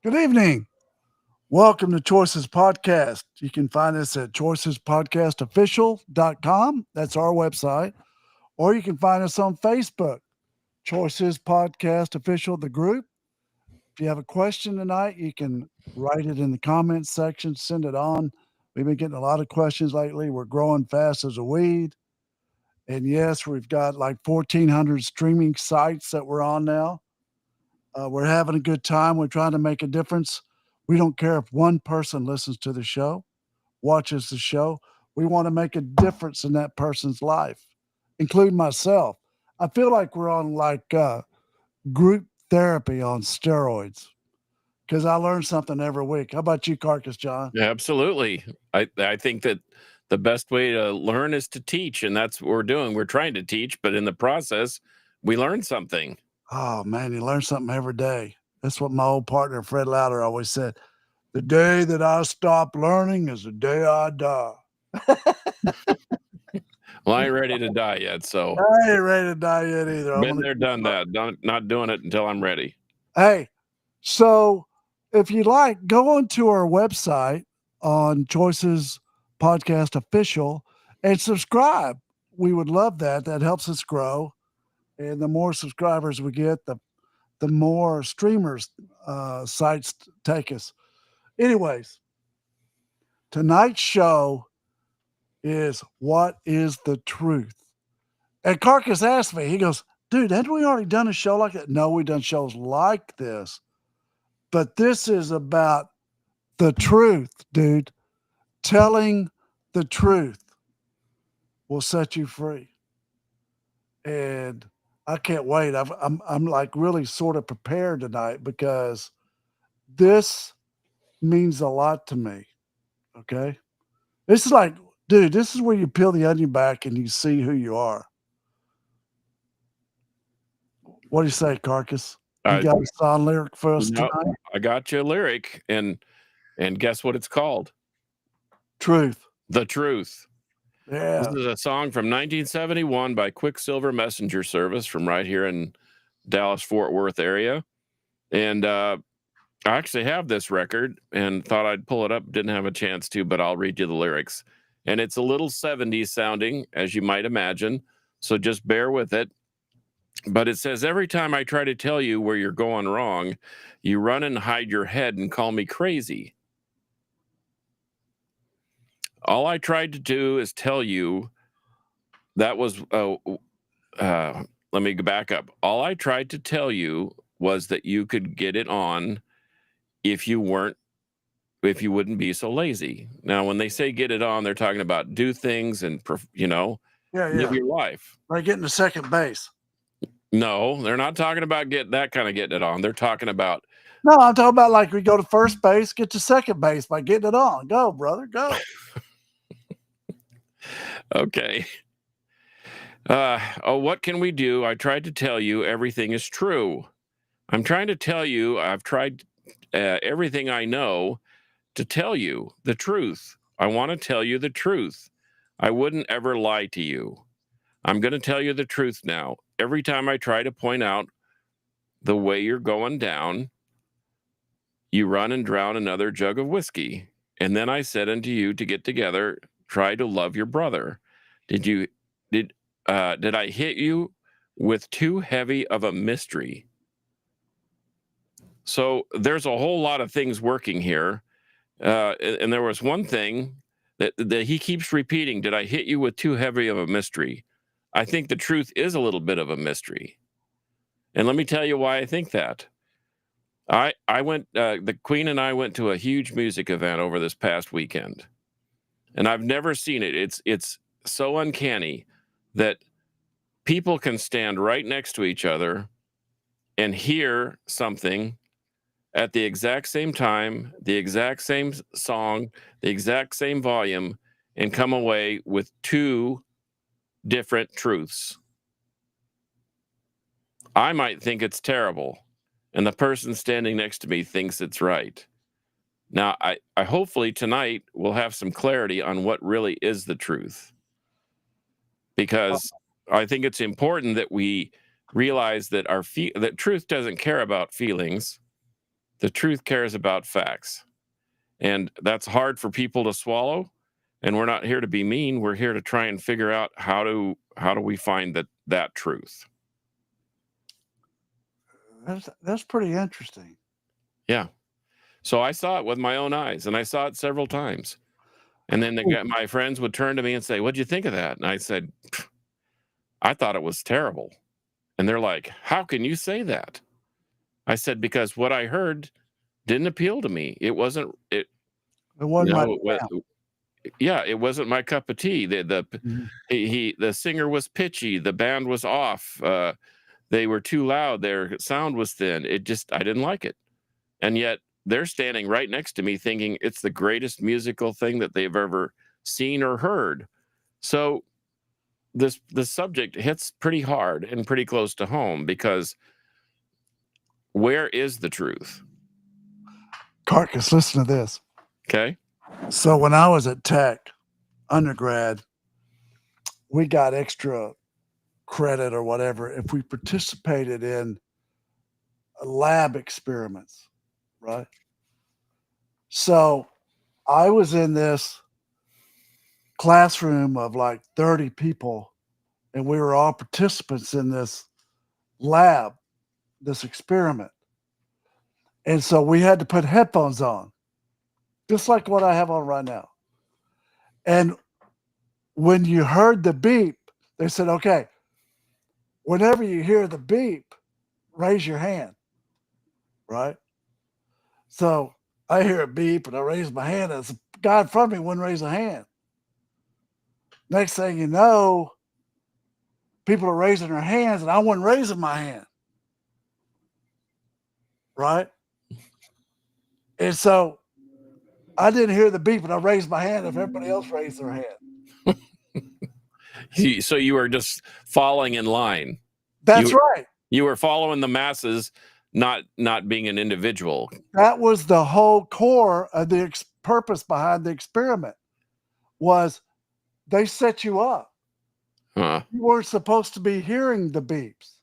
Good evening. Welcome to Choices Podcast. You can find us at choicespodcastofficial.com. That's our website. Or you can find us on Facebook, Choices Podcast Official, the group. If you have a question tonight, you can write it in the comments section, send it on. We've been getting a lot of questions lately. We're growing fast as a weed. And yes, we've got like 1,400 streaming sites that we're on now. We're having a good time. We're trying to make a difference. We don't care if one person listens to the show, watches the show. We want to make a difference in that person's life, including myself. I feel like we're on group therapy on steroids because I learn something every week. How about you, Carcass John? Absolutely. I think that the best way to learn is to teach, and that's what we're doing. We're trying to teach, but in the process, we learn something. Oh, man, you learn something every day. That's what my old partner, Fred Louder, always said. The day that I stop learning is the day I die. Well, I ain't ready to die yet, so I ain't ready to die yet either. been there, done that. Not doing it until I'm ready. Hey, so if you like, go onto our website on Choices Podcast Official and subscribe. We would love that. That helps us grow. And the more subscribers we get, the more streamers sites take us. Anyways, tonight's show is What is the Truth? And Carcass asked me, he goes, dude, hadn't we already done a show like that? No, we've done shows like this. But this is about the truth, dude. Telling the truth will set you free. And I can't wait. I'm like really sort of prepared tonight because this means a lot to me. Okay. This is like, dude, this is where you peel the onion back and you see who you are. What do you say, Carcass? You got a song lyric for us tonight? I got you a lyric, and guess what it's called? Truth. The Truth. Yeah. This is a song from 1971 by Quicksilver Messenger Service from right here in Dallas-Fort Worth area. And I actually have this record and thought I'd pull it up. Didn't have a chance to, but I'll read you the lyrics. And it's a little 70s sounding, as you might imagine. So just bear with it. But it says, every time I try to tell you where you're going wrong, you run and hide your head and call me crazy. All I tried to do is tell you that was, let me go back up. All I tried to tell you was that you could get it on if you wouldn't be so lazy. Now, when they say get it on, they're talking about do things and, live your life. Like getting to second base. No, they're not talking about getting it on. They're talking about. No, I'm talking about like we go to first base, get to second base by getting it on. Go, brother, go. Okay. What can we do? I tried to tell you everything is true. I'm trying to tell you I've tried everything I know to tell you the truth. I want to tell you the truth. I wouldn't ever lie to you. I'm going to tell you the truth now. Every time I try to point out the way you're going down, you run and drown another jug of whiskey. And then I said unto you to get together, try to love your brother. Did I hit you with too heavy of a mystery? So there's a whole lot of things working here. And there was one thing that he keeps repeating. Did I hit you with too heavy of a mystery? I think the truth is a little bit of a mystery. And let me tell you why I think that. I went, the Queen and I went to a huge music event over this past weekend. And I've never seen it. It's so uncanny that people can stand right next to each other and hear something at the exact same time, the exact same song, the exact same volume, and come away with two different truths. I might think it's terrible, and the person standing next to me thinks it's right. Now, I hopefully tonight we'll have some clarity on what really is the truth, because I think it's important that we realize that that truth doesn't care about feelings. The truth cares about facts. And that's hard for people to swallow. And we're not here to be mean. We're here to try and figure out how do we find that truth. That's pretty interesting. Yeah. So I saw it with my own eyes, and I saw it several times. And then my friends would turn to me and say, "What'd you think of that?" And I said, "I thought it was terrible." And they're like, "How can you say that?" I said, "Because what I heard didn't appeal to me. It wasn't it. It wasn't my Yeah, it wasn't my cup of tea. The singer was pitchy. The band was off. They were too loud. Their sound was thin. I didn't like it. And yet they're standing right next to me thinking it's the greatest musical thing that they've ever seen or heard. So the subject hits pretty hard and pretty close to home, because where is the truth? Carcass, listen to this. Okay. So when I was at Tech undergrad, we got extra credit or whatever if we participated in lab experiments, right? So I was in this classroom of like 30 people, and we were all participants in this lab, this experiment. And so we had to put headphones on, just like what I have on right now. And when you heard the beep, they said, okay, whenever you hear the beep, raise your hand, right? So I hear a beep and I raise my hand, and the guy in front of me wouldn't raise a hand. Next thing you know, people are raising their hands and I wasn't raising my hand, right? And so I didn't hear the beep, and I raised my hand if everybody else raised their hand. So you were just falling in line. That's right. You were following the masses, not being an individual. That was the whole core of the purpose behind the experiment, was they set you up. Huh. You weren't supposed to be hearing the beeps.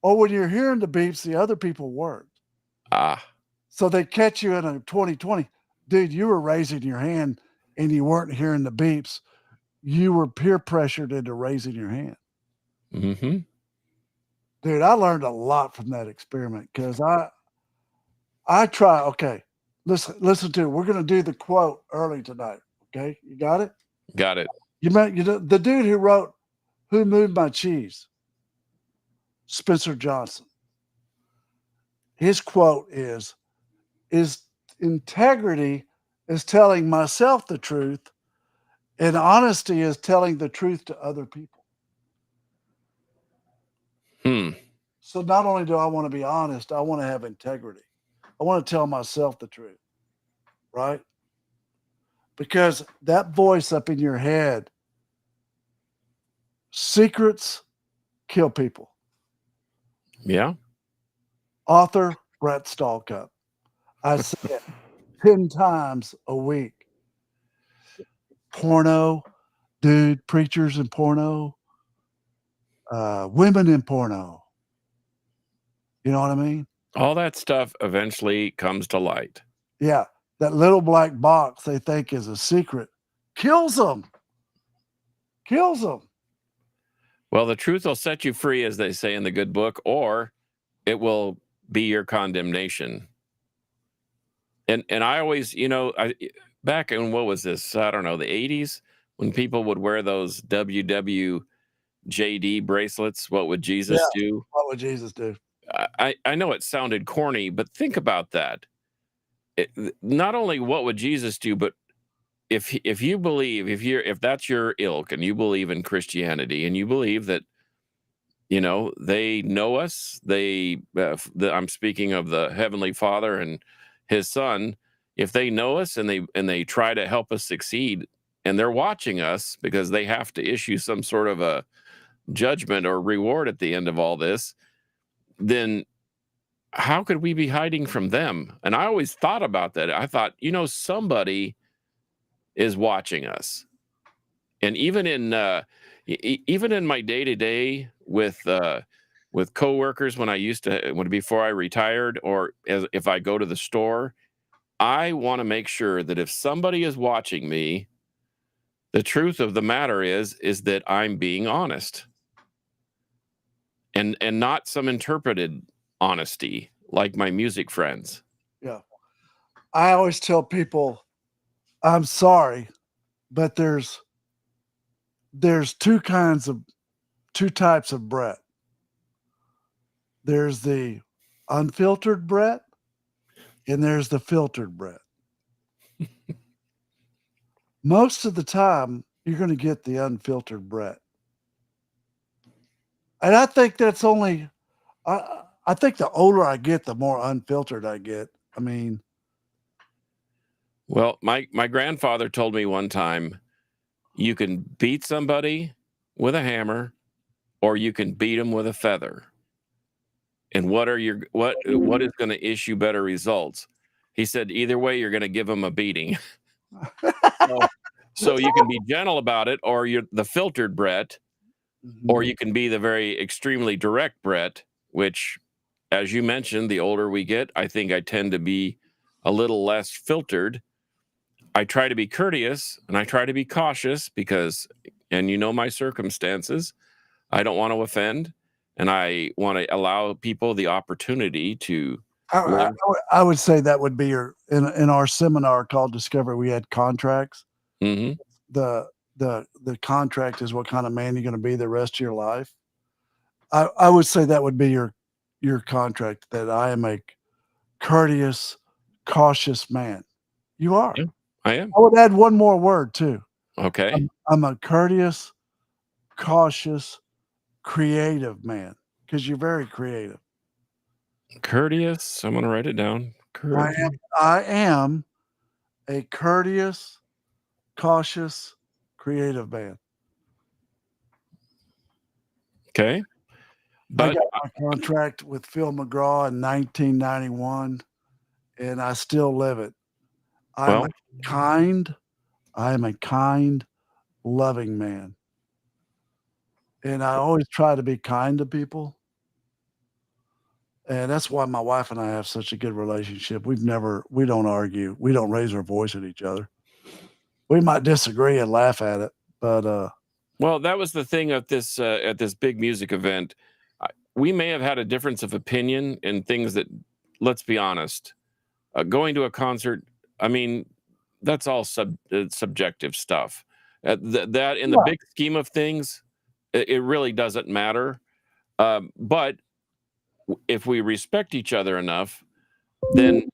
Or when you're hearing the beeps, the other people weren't. So they catch you in a 2020. Dude, you were raising your hand and you weren't hearing the beeps. You were peer pressured into raising your hand. Mm-hmm. Dude, I learned a lot from that experiment, because I try. Okay, listen to it. We're going to do the quote early tonight. Okay, you got it? Got it. You know, the dude who wrote "Who Moved My Cheese," Spencer Johnson. His quote is integrity is telling myself the truth, and honesty is telling the truth to other people. So not only do I want to be honest, I want to have integrity. I want to tell myself the truth, right? Because that voice up in your head, secrets kill people. Yeah. Author Brett Stallcup. I say it 10 times a week. Porno, dude, preachers in porno, women in porno. You know what I mean? All that stuff eventually comes to light. Yeah. That little black box they think is a secret kills them. Kills them. Well, the truth will set you free, as they say in the good book, or it will be your condemnation. And I always, back in, what was this? I don't know, the 80s, when people would wear those WWJD bracelets. What would Jesus do? What would Jesus do? I know it sounded corny, but think about that. Not only what would Jesus do, but if you believe, if that's your ilk and you believe in Christianity and you believe that, they know us, I'm speaking of the Heavenly Father and His Son. If they know us and they try to help us succeed, and they're watching us because they have to issue some sort of a judgment or reward at the end of all this, then how could we be hiding from them? And I always thought about that. I thought, somebody is watching us. And even in my day-to-day with with coworkers before I retired, or if I go to the store. I want to make sure that if somebody is watching me, the truth of the matter is that I'm being honest, and not some interpreted honesty like my music friends. Yeah. I always tell people, I'm sorry, but there's two types of Brett. There's the unfiltered Brett, and there's the filtered Brett. Most of the time, you're going to get the unfiltered Brett. And I think that's only, I think the older I get, the more unfiltered I get. I mean, well, my grandfather told me one time, you can beat somebody with a hammer, or you can beat them with a feather. And what is going to issue better results? He said, either way, you're going to give them a beating. So you can be gentle about it, or you're the filtered Brett, or you can be the very extremely direct Brett, which, as you mentioned, the older we get, I think I tend to be a little less filtered. I try to be courteous and I try to be cautious because, and you know my circumstances, I don't want to offend, and I want to allow people the opportunity to learn. I would say that would be in our seminar called Discovery, we had contracts. Mm-hmm. The contract is what kind of man you're going to be the rest of your life. I would say that would be your contract, that I am a courteous, cautious man. You are. Yeah, I am. I would add one more word too. Okay. I'm a courteous, cautious, creative man, because you're very creative. Courteous. I'm going to write it down. I am a courteous, cautious, creative man. Okay. I got my contract with Phil McGraw in 1991, and I still live it. I am a kind, loving man. And I always try to be kind to people. And that's why my wife and I have such a good relationship. We don't argue. We don't raise our voice at each other. We might disagree and laugh at it, but well, that was the thing at this big music event. We may have had a difference of opinion in things that, let's be honest, going to a concert, I mean, that's all subjective stuff. That in the big scheme of things, it really doesn't matter. But if we respect each other enough, then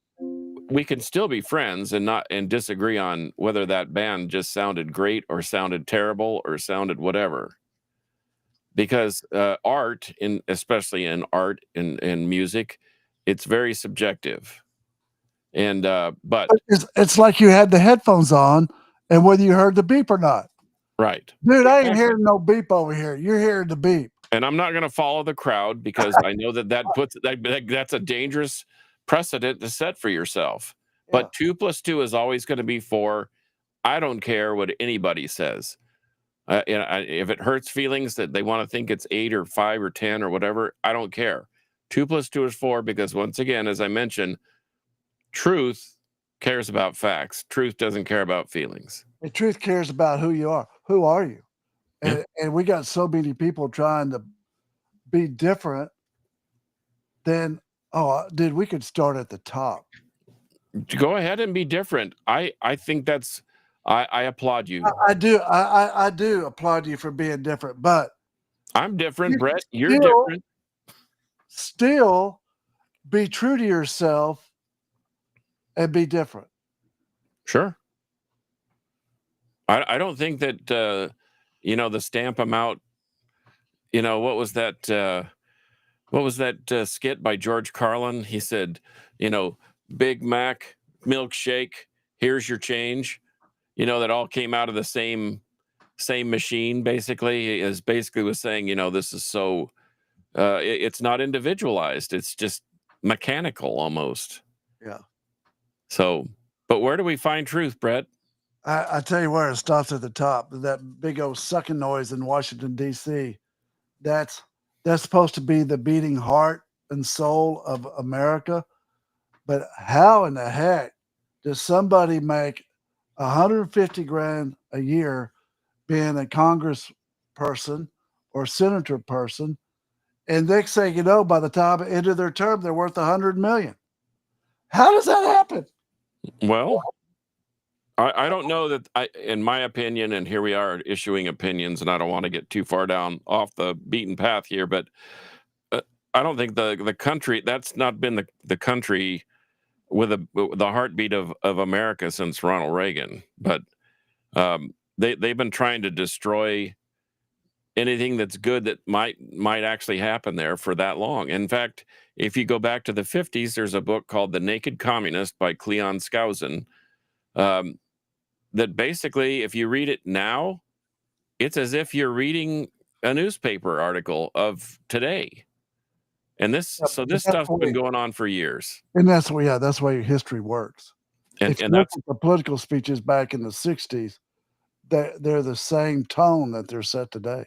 we can still be friends and disagree on whether that band just sounded great or sounded terrible or sounded whatever. Because art, especially in art and music, it's very subjective. And but it's like you had the headphones on, and whether you heard the beep or not. Right. Dude, I ain't hearing no beep over here. You're hearing the beep. And I'm not going to follow the crowd, because I know that's a dangerous precedent to set for yourself. Yeah. But 2 + 2 is always going to be 4. I don't care what anybody says. If it hurts feelings that they want to think it's 8 or 5 or 10 or whatever, I don't care. 2 + 2 is 4, because once again, as I mentioned, truth cares about facts. Truth doesn't care about feelings. The truth cares about who you are. Who are you? And we got so many people trying to be different. Then, dude, we could start at the top. Go ahead and be different. I think that's, I applaud you. I do applaud you for being different, but I'm different, Brett. You're different. Still be true to yourself and be different. Sure. I don't think that, the stamp them out, what was that skit by George Carlin? He said, Big Mac, milkshake, here's your change. That all came out of the same machine, basically. He basically was saying, this is so, it's not individualized. It's just mechanical almost. Yeah. So, but where do we find truth, Brett? I tell you where, it stops at the top. That big old sucking noise in Washington, D.C. That's That's supposed to be the beating heart and soul of America. But how in the heck does somebody make 150 grand a year being a Congress person or senator person, and next thing you know, by the time it ended their term, they're worth 100 million? How does that happen? Well, I don't know that in my opinion, and here we are issuing opinions, and I don't want to get too far down off the beaten path here, but I don't think the country, that's not been the country with the heartbeat of America since Ronald Reagan. But they've been trying to destroy anything that's good that might actually happen there for that long. In fact, if you go back to the 50s, there's a book called The Naked Communist by Cleon Skousen, that basically, if you read it now, it's as if you're reading a newspaper article of today. And this stuff's been going on for years. And that's why history works. If you look that's at the political speeches back in the 60s, they're the same tone that they're set today.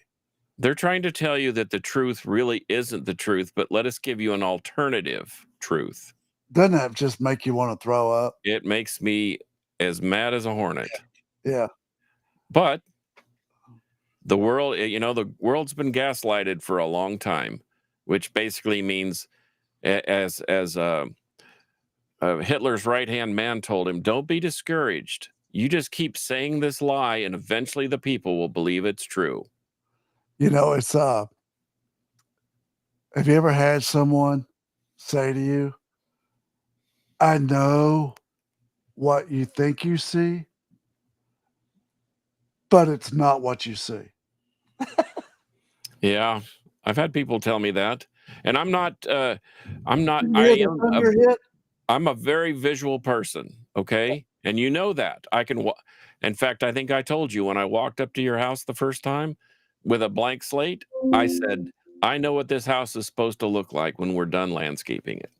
They're trying to tell you that the truth really isn't the truth, but let us give you an alternative truth. Doesn't that just make you want to throw up? It makes me as mad as a hornet. Yeah. But the world, the world's been gaslighted for a long time, which basically means, as Hitler's right-hand man told him, don't be discouraged. You just keep saying this lie, and eventually the people will believe it's true. It's have you ever had someone say to you, I know what you think you see, but it's not what you see? Yeah, I've had people tell me that, and I'm a very visual person, okay? And you know that. In fact, I think I told you when I walked up to your house the first time with a blank slate, I said, I know what this house is supposed to look like when we're done landscaping it.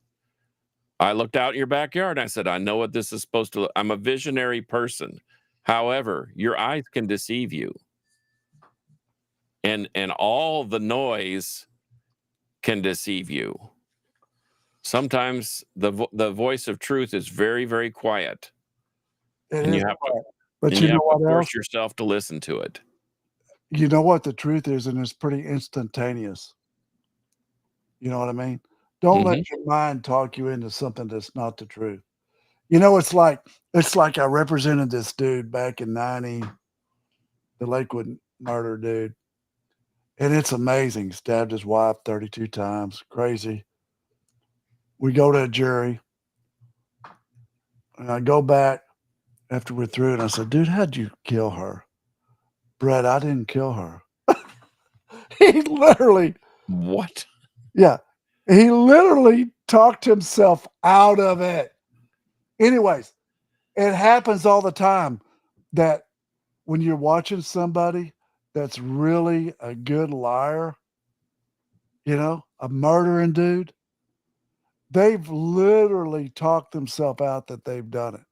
I looked out in your backyard and I said, I know what this is supposed to look. I'm a visionary person. However, your eyes can deceive you. And all the noise can deceive you. Sometimes the voice of truth is very, very quiet. And you have to force yourself to listen to it. You know what the truth is, and it's pretty instantaneous. You know what I mean? Don't let your mind talk you into something that's not the truth. It's like I represented this dude back in 90, the Lakewood murder dude. And it's amazing. Stabbed his wife 32 times. Crazy. We go to a jury. And I go back after we're through and I said, dude, how'd you kill her? Brett, I didn't kill her. He literally. What? Yeah. He literally talked himself out of it. Anyways, it happens all the time that when you're watching somebody that's really a good liar, a murdering dude, they've literally talked themselves out that they've done it.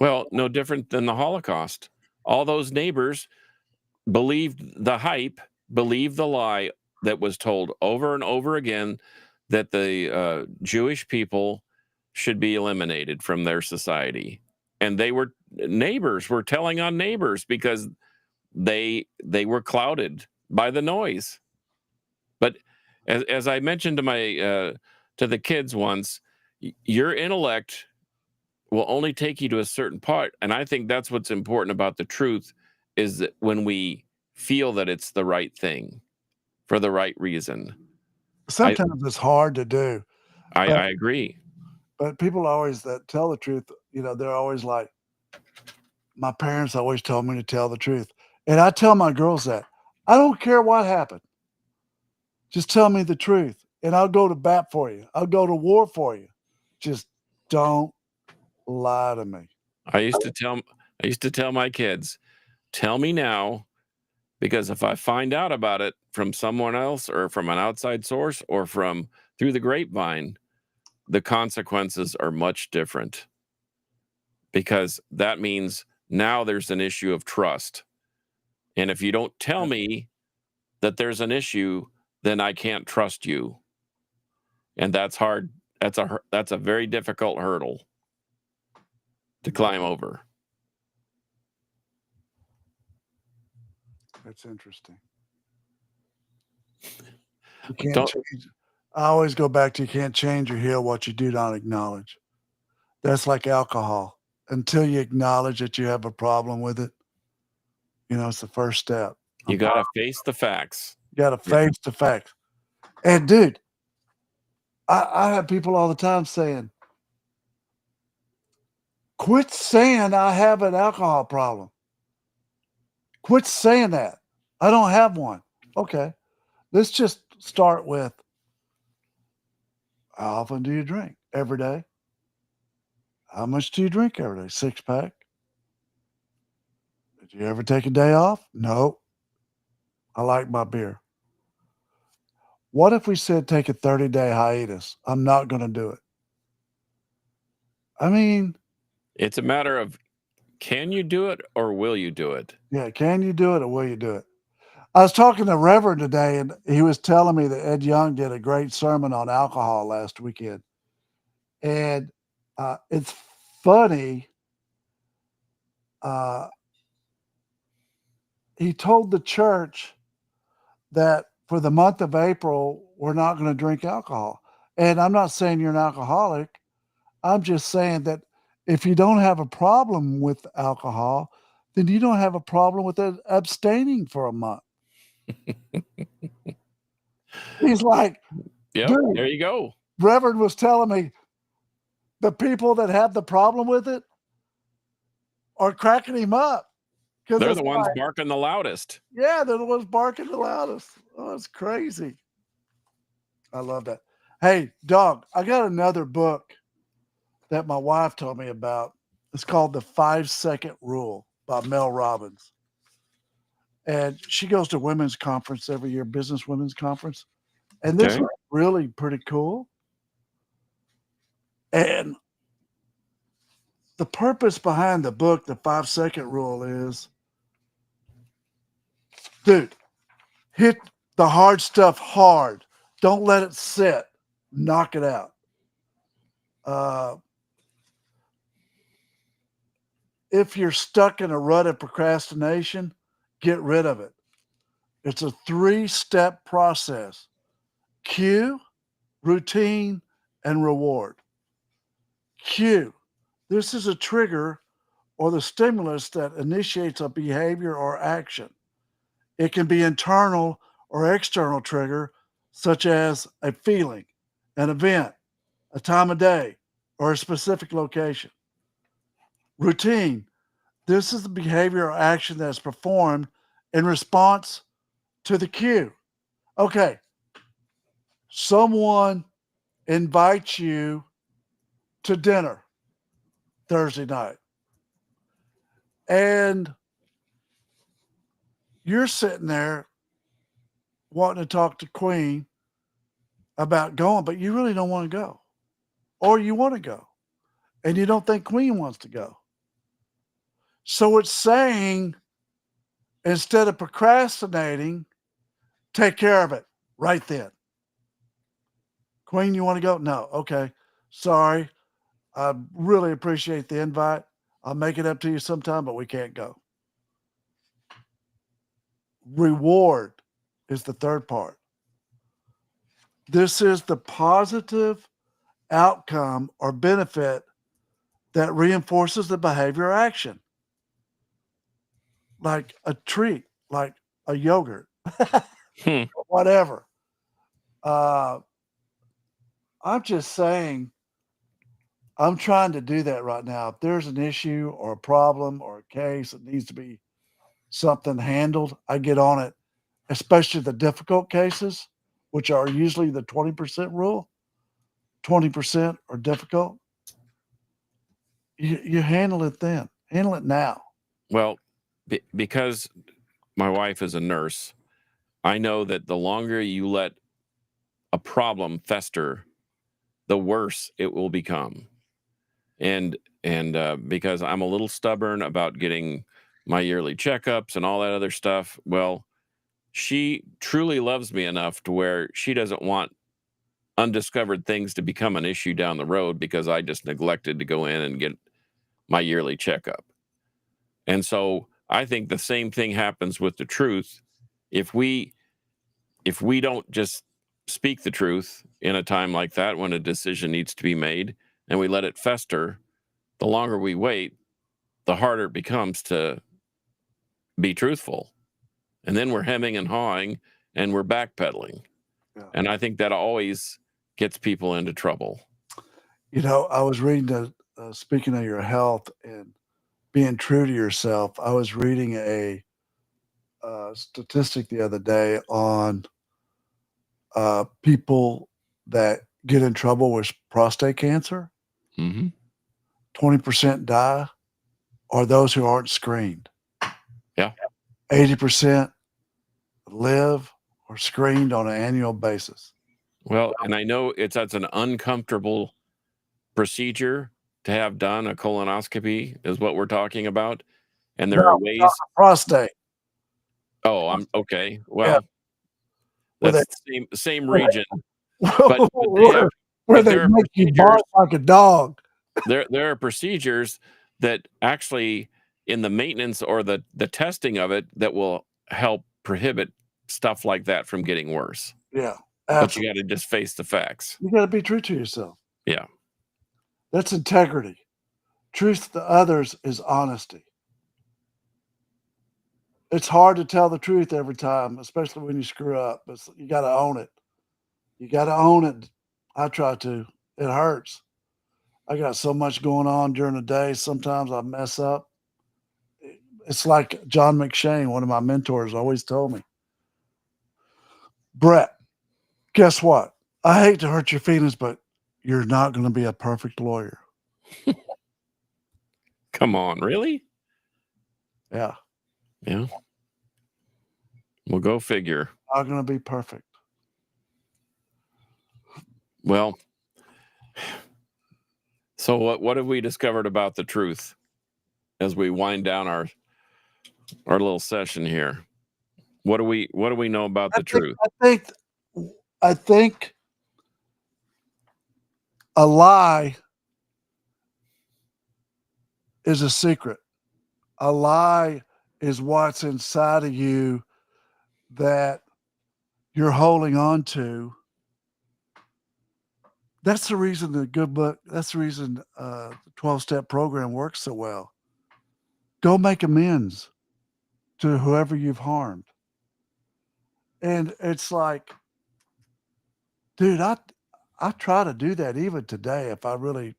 Well, no different than the Holocaust. All those neighbors believed the hype, believed the lie that was told over and over again, that the Jewish people should be eliminated from their society. And neighbors were telling on neighbors because they were clouded by the noise. But as I mentioned to the kids once, your intellect will only take you to a certain part. And I think that's what's important about the truth, is that when we feel that it's the right thing for the right reason. Sometimes it's hard to do. I agree. But people always that tell the truth, they're always like, my parents always told me to tell the truth. And I tell my girls that. I don't care what happened. Just tell me the truth. And I'll go to bat for you. I'll go to war for you. Just don't lie to me. I used to tell my kids, tell me now, because if I find out about it from someone else or from an outside source or through the grapevine, the consequences are much different, because that means now there's an issue of trust. And if you don't tell me that there's an issue, then I can't trust you. And that's hard. That's a very difficult hurdle to climb over. That's interesting. You can't change. I always go back to you can't change or heal what you do not acknowledge. That's like alcohol. Until you acknowledge that you have a problem with it, it's the first step. You got to face the facts. You got to face the facts. And dude, I have people all the time saying, quit saying I have an alcohol problem. Quit saying that. I don't have one. Okay. Let's just start with, how often do you drink? Every day? How much do you drink every day? 6-pack? Did you ever take a day off? No. I like my beer. What if we said take a 30-day hiatus? I'm not going to do it. I mean, it's a matter of, can you do it or will you do it? Yeah, can you do it or will you do it? I was talking to Reverend today, and he was telling me that Ed Young did a great sermon on alcohol last weekend. And it's funny. He told the church that for the month of April, we're not going to drink alcohol. And I'm not saying you're an alcoholic. I'm just saying that if you don't have a problem with alcohol, then you don't have a problem with it abstaining for a month. He's like, yep, dude, there you go. Reverend was telling me the people that have the problem with it are cracking him up. They're the ones barking the loudest. Yeah, they're the ones barking the loudest. Oh, it's crazy. I love that. Hey, dog, I got another book that my wife told me about. It's called The 5-Second Rule by Mel Robbins. And she goes to women's conference every year, business women's conference. And this was really pretty cool. And the purpose behind the book, The 5-Second Rule, is, dude, hit the hard stuff hard. Don't let it sit. Knock it out. If you're stuck in a rut of procrastination, get rid of it. It's a 3-step process: cue, routine, and reward. Cue. This is a trigger or the stimulus that initiates a behavior or action. It can be internal or external trigger, such as a feeling, an event, a time of day, or a specific location. Routine. This is the behavior or action that is performed in response to the cue. Okay, someone invites you to dinner Thursday night, and you're sitting there wanting to talk to Queen about going, but you really don't want to go, or you want to go, and you don't think Queen wants to go. So it's saying, instead of procrastinating, take care of it right then. Queen, you want to go? No. Okay. Sorry. I really appreciate the invite. I'll make it up to you sometime, but we can't go. Reward is the third part. This is the positive outcome or benefit that reinforces the behavior or action. Like a treat, like a yogurt, whatever. I'm just saying, I'm trying to do that right now. If there's an issue or a problem or a case that needs to be something handled, I get on it, especially the difficult cases, which are usually the 20% rule. 20% are difficult. You handle it then. Handle it now. Well, because my wife is a nurse, I know that the longer you let a problem fester, the worse it will become. And because I'm a little stubborn about getting my yearly checkups and all that other stuff, well, she truly loves me enough to where she doesn't want undiscovered things to become an issue down the road because I just neglected to go in and get my yearly checkup. And so I think the same thing happens with the truth. If we don't just speak the truth in a time like that when a decision needs to be made and we let it fester, the longer we wait, the harder it becomes to be truthful. And then we're hemming and hawing and we're backpedaling. Yeah. And I think that always gets people into trouble. You know, I was reading speaking of your health and being true to yourself, I was reading a statistic the other day on people that get in trouble with prostate cancer. Mm-hmm. 20% die are those who aren't screened. Yeah. 80% live or screened on an annual basis. Well, and I know that's an uncomfortable procedure to have done. A colonoscopy is what we're talking about. And there are ways. Prostate. Oh, I'm okay. Well, yeah. that's the same region. But they make you bark like a dog. There are procedures that actually, in the maintenance or the testing of it, that will help prohibit stuff like that from getting worse. Yeah. Absolutely. But you got to just face the facts. You got to be true to yourself. Yeah. That's integrity. Truth to others is honesty. It's hard to tell the truth every time, especially when you screw up. But you got to own it. You got to own it. I try to. It hurts. I got so much going on during the day. Sometimes I mess up. It's like John McShane, one of my mentors, always told me, Brett, guess what? I hate to hurt your feelings, but you're not going to be a perfect lawyer. Come on, really? Yeah. Yeah. Well, go figure. Not going to be perfect. Well, so what have we discovered about the truth as we wind down our little session here? What do we know about the truth? I think a lie is a secret. A lie is what's inside of you that you're holding on to. That's the reason the good book, that's the reason the 12-step program works so well. Go make amends to whoever you've harmed. And it's like, dude, I try to do that even today. If I really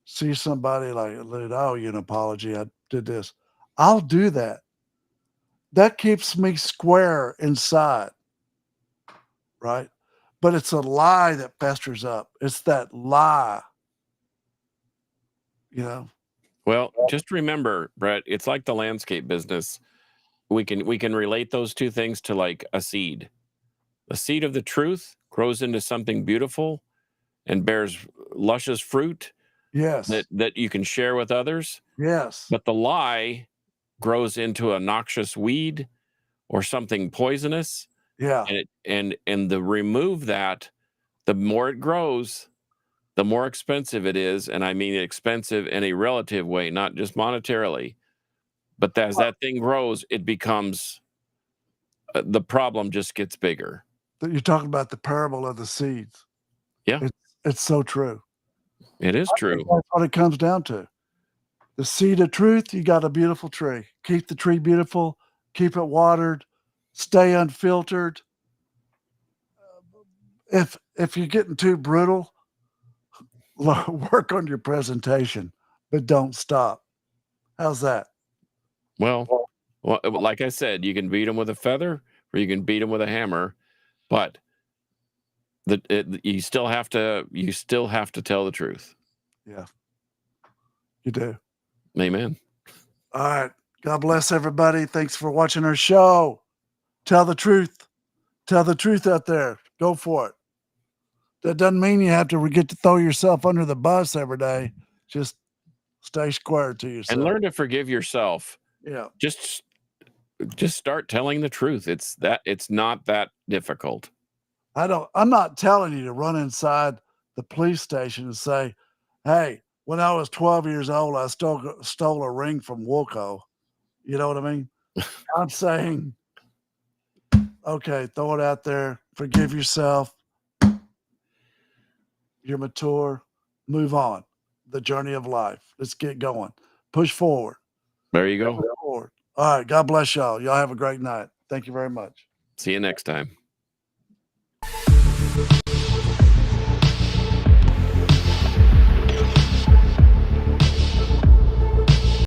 see somebody like, oh, you an apology, I did this, I'll do that. That keeps me square inside, right? But it's a lie that festers up. It's that lie, you know? Well, just remember, Brett, it's like the landscape business. We can relate those two things to like a seed. The seed of the truth grows into something beautiful and bears luscious fruit. Yes. That you can share with others. Yes. But the lie grows into a noxious weed or something poisonous. Yeah. And the remove that, the more it grows, the more expensive it is. And I mean expensive in a relative way, not just monetarily. But as that thing grows, it becomes the problem just gets bigger. You're talking about the parable of the seeds. Yeah. It's so true. It is true. That's what it comes down to. The seed of truth, you got a beautiful tree. Keep the tree beautiful, keep it watered, stay unfiltered. If you're getting too brutal, work on your presentation, but don't stop. How's that? Well, like I said, you can beat them with a feather or you can beat them with a hammer, but you still have to tell the truth. Yeah, you do. Amen. All right. God bless everybody. Thanks for watching our show. Tell the truth. Tell the truth out there. Go for it. That doesn't mean you have to get to throw yourself under the bus every day. Just stay square to yourself. And learn to forgive yourself. Yeah. Just just start telling the truth. It's not that difficult. I'm not telling you to run inside the police station and say, hey, when I was 12 years old, I stole a ring from Woolco. You know what I mean? I'm saying, okay, throw it out there, forgive yourself. You're mature, move on. The journey of life. Let's get going. Push forward. There you go. Push forward. All right. God bless y'all. Y'all have a great night. Thank you very much. See you next time.